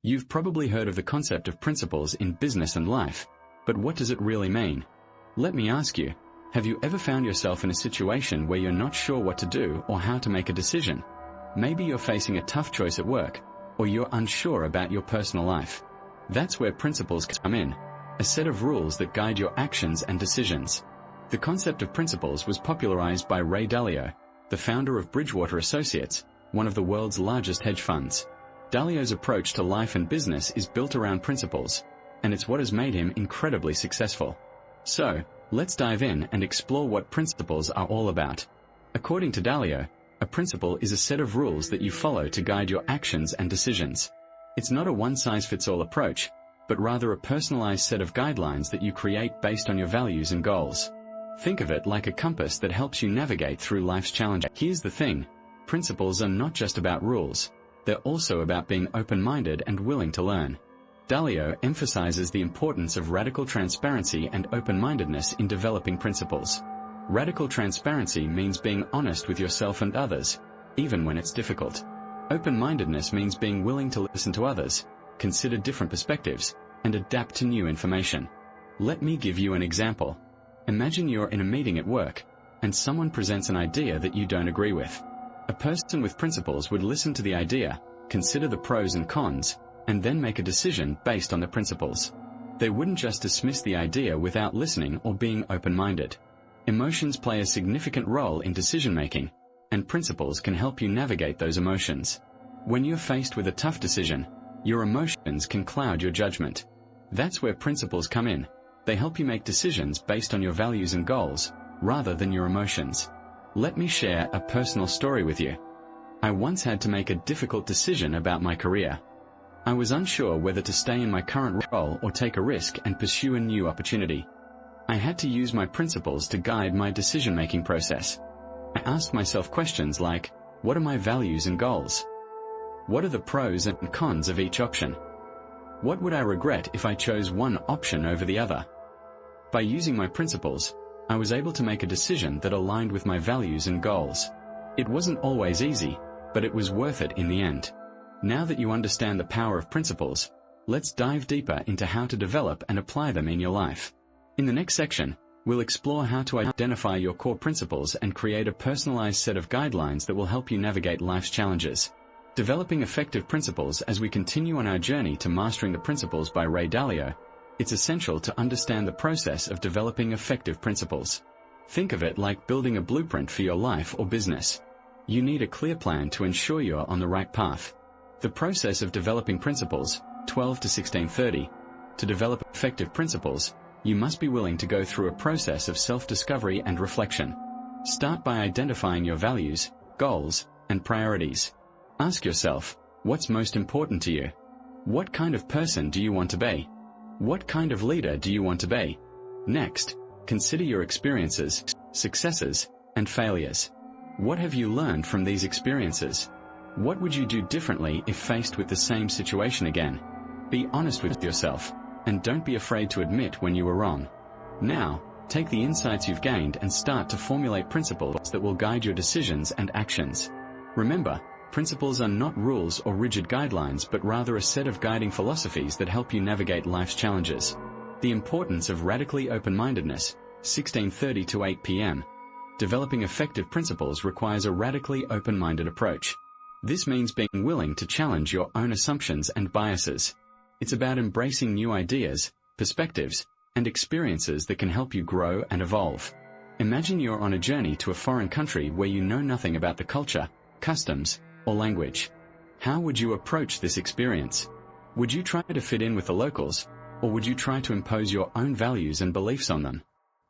You've probably heard of the concept of principles in business and life, but what does it really mean? Let me ask you, have you ever found yourself in a situation where you're not sure what to do or how to make a decision? Maybe you're facing a tough choice at work, or you're unsure about your personal life. That's where principles come in, a set of rules that guide your actions and decisions. The concept of principles was popularized by Ray Dalio, the founder of Bridgewater Associates, one of the world's largest hedge funds. Dalio's approach to life and business is built around principles, and it's what has made him incredibly successful. So, let's dive in and explore what principles are all about. According to Dalio, a principle is a set of rules that you follow to guide your actions and decisions. It's not a one-size-fits-all approach, but rather a personalized set of guidelines that you create based on your values and goals. Think of it like a compass that helps you navigate through life's challenges. Here's the thing, principles are not just about rules. They're also about being open-minded and willing to learn. Dalio emphasizes the importance of radical transparency and open-mindedness in developing principles. Radical transparency means being honest with yourself and others, even when it's difficult. Open-mindedness means being willing to listen to others, consider different perspectives, and adapt to new information. Let me give you an example. Imagine you're in a meeting at work, and someone presents an idea that you don't agree with. A person with principles would listen to the idea, consider the pros and cons, and then make a decision based on the principles. They wouldn't just dismiss the idea without listening or being open-minded. Emotions play a significant role in decision-making, and principles can help you navigate those emotions. When you're faced with a tough decision, your emotions can cloud your judgment. That's where principles come in. They help you make decisions based on your values and goals, rather than your emotions. Let me share a personal story with you. I once had to make a difficult decision about my career. I was unsure whether to stay in my current role or take a risk and pursue a new opportunity. I had to use my principles to guide my decision-making process. I asked myself questions like, what are my values and goals? What are the pros and cons of each option? What would I regret if I chose one option over the other? By using my principles, I was able to make a decision that aligned with my values and goals. It wasn't always easy, but it was worth it in the end. Now that you understand the power of principles, let's dive deeper into how to develop and apply them in your life. In the next section, we'll explore how to identify your core principles and create a personalized set of guidelines that will help you navigate life's challenges. Developing effective principles. As we continue on our journey to mastering the principles by Ray Dalio, it's essential to understand the process of developing effective principles. Think of it like building a blueprint for your life or business. You need a clear plan to ensure you're on the right path. The process of developing principles, 12 to 1630. To develop effective principles, you must be willing to go through a process of self-discovery and reflection. Start by identifying your values, goals, and priorities. Ask yourself, what's most important to you? What kind of person do you want to be? What kind of leader do you want to be? Next, consider your experiences, successes, and failures. What have you learned from these experiences? What would you do differently if faced with the same situation again? Be honest with yourself, and don't be afraid to admit when you were wrong. Now, take the insights you've gained and start to formulate principles that will guide your decisions and actions. Remember, principles are not rules or rigid guidelines but rather a set of guiding philosophies that help you navigate life's challenges. The importance of radically open-mindedness, 16:30 to 8 p.m. Developing effective principles requires a radically open-minded approach. This means being willing to challenge your own assumptions and biases. It's about embracing new ideas, perspectives, and experiences that can help you grow and evolve. Imagine you're on a journey to a foreign country where you know nothing about the culture, customs, or language. How would you approach this experience? Would you try to fit in with the locals, or would you try to impose your own values and beliefs on them?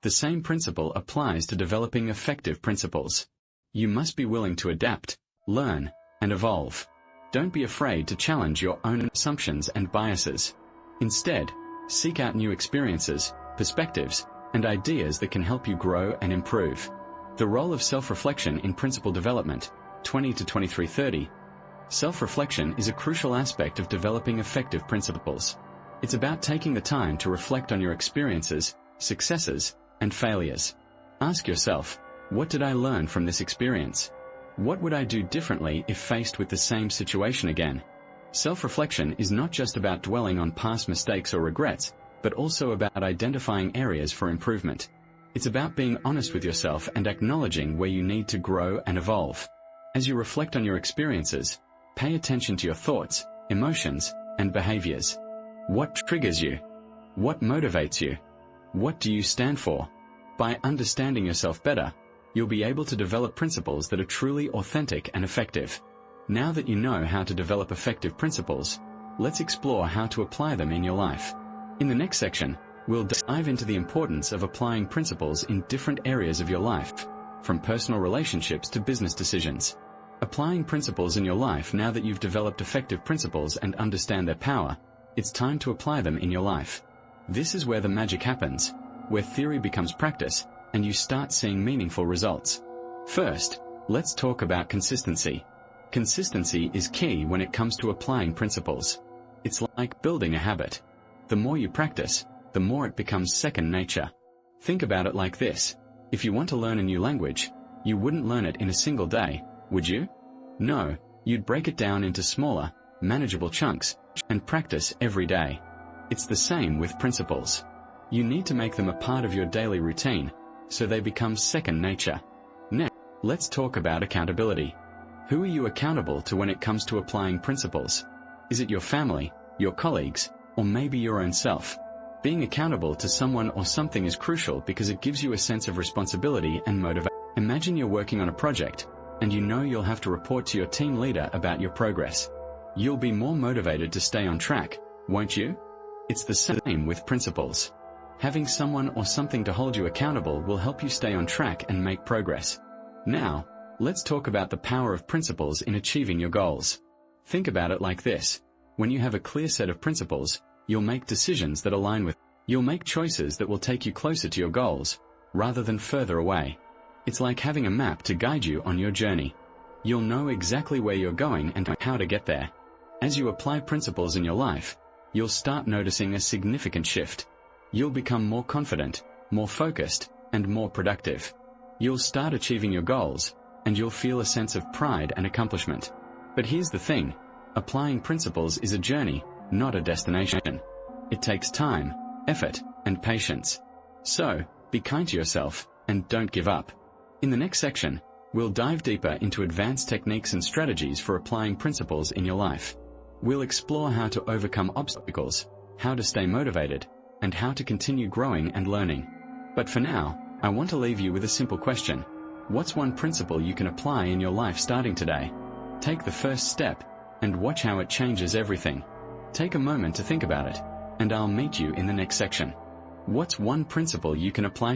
The same principle applies to developing effective principles. You must be willing to adapt, learn, and evolve. Don't be afraid to challenge your own assumptions and biases. Instead, seek out new experiences, perspectives, and ideas that can help you grow and improve. The role of self-reflection in principle development, 20 to 23:30. Self-reflection is a crucial aspect of developing effective principles. It's about taking the time to reflect on your experiences, successes, and failures. Ask yourself, what did I learn from this experience? What would I do differently if faced with the same situation again? Self-reflection is not just about dwelling on past mistakes or regrets, but also about identifying areas for improvement. It's about being honest with yourself and acknowledging where you need to grow and evolve. As you reflect on your experiences, pay attention to your thoughts, emotions, and behaviors. What triggers you? What motivates you? What do you stand for? By understanding yourself better, you'll be able to develop principles that are truly authentic and effective. Now that you know how to develop effective principles, let's explore how to apply them in your life. In the next section, we'll dive into the importance of applying principles in different areas of your life, from personal relationships to business decisions. Applying principles in your life. Now that you've developed effective principles and understand their power, it's time to apply them in your life. This is where the magic happens, where theory becomes practice, and you start seeing meaningful results. First, let's talk about consistency. Consistency is key when it comes to applying principles. It's like building a habit. The more you practice, the more it becomes second nature. Think about it like this. If you want to learn a new language, you wouldn't learn it in a single day, would you? No, you'd break it down into smaller, manageable chunks, and practice every day. It's the same with principles. You need to make them a part of your daily routine, so they become second nature. Next, let's talk about accountability. Who are you accountable to when it comes to applying principles? Is it your family, your colleagues, or maybe your own self? Being accountable to someone or something is crucial because it gives you a sense of responsibility and motivation. Imagine you're working on a project, and you know you'll have to report to your team leader about your progress. You'll be more motivated to stay on track, won't you? It's the same with principles. Having someone or something to hold you accountable will help you stay on track and make progress. Now, let's talk about the power of principles in achieving your goals. Think about it like this. When you have a clear set of principles, you'll make decisions that align with. You'll make choices that will take you closer to your goals, rather than further away. It's like having a map to guide you on your journey. You'll know exactly where you're going and how to get there. As you apply principles in your life, you'll start noticing a significant shift. You'll become more confident, more focused, and more productive. You'll start achieving your goals, and you'll feel a sense of pride and accomplishment. But here's the thing, applying principles is a journey, not a destination. It takes time, effort, and patience. So, be kind to yourself, and don't give up. In the next section, we'll dive deeper into advanced techniques and strategies for applying principles in your life. We'll explore how to overcome obstacles, how to stay motivated, and how to continue growing and learning. But for now, I want to leave you with a simple question. What's one principle you can apply in your life starting today? Take the first step, and watch how it changes everything. Take a moment to think about it, and I'll meet you in the next section. What's one principle you can apply